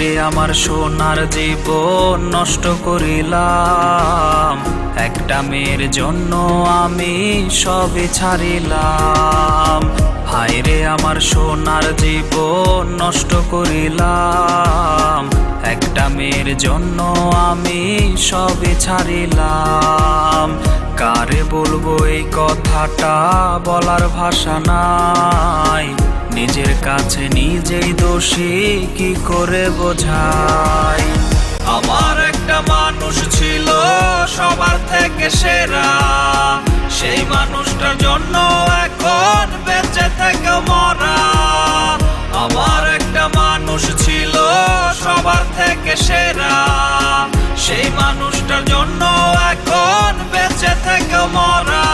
হায়রে আমার সোনার জীবন নষ্ট করিলাম, একটা মেয়ের জন্য আমি সবই ছাড়িলাম। হায়রে আমার সোনার জীবন নষ্ট করিলাম, একটা মেয়ের জন্য আমি সবই ছাড়িলাম। কারে বলবো এই কথাটা, বলার ভাষা নাই। নিজের কাছে নিজেই দোষী, কি করে বোঝাই। আমার একটা মানুষ ছিল সবার থেকে সেরা, সেই মানুষটার জন্য এখন বেঁচে থেকে মরা। আমার একটা মানুষ ছিল সবার থেকে সেরা, সেই মানুষটার জন্য এখন বেঁচে থেকে মরা।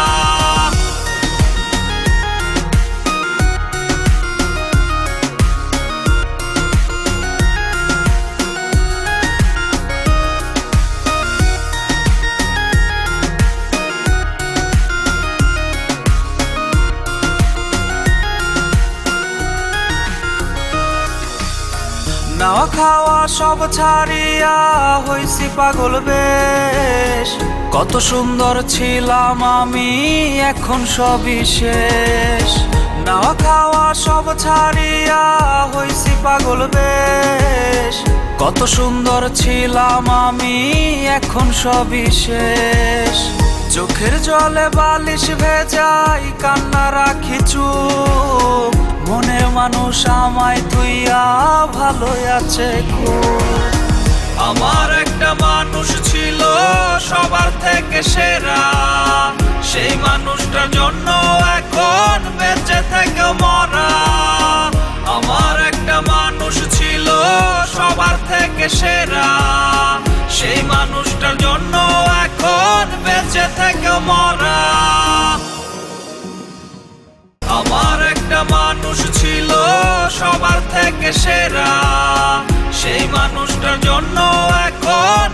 নাওয়া খাওয়া সব ছাড়িয়া হইছি পাগল বেশ। কত সুন্দর ছিলাম আমি, এখন সবই শেষ। নাওয়া খাওয়া সব ছাড়িয়া হইছি পাগল বেশ। কত সুন্দর ছিলাম আমি, এখন সবই শেষ। চোখের জলে বালিশ ভেজাই, কান্না রাখি চুপ। মনের মানুষ আমায় তুইয়া ভালো আছে খুব। আমার একটা মানুষ ছিল সবার থেকে সেরা, সেই মানুষটার জন্য এখন বেঁচে থেকে মরা। আমার একটা মানুষ ছিল সবার থেকে সেরা, সেই মানুষটার জন্য এখন বেঁচে থেকে মরা। আমার একটা মানুষ ছিল সবার থেকে সেরা, সেই মানুষটার জন্য এখন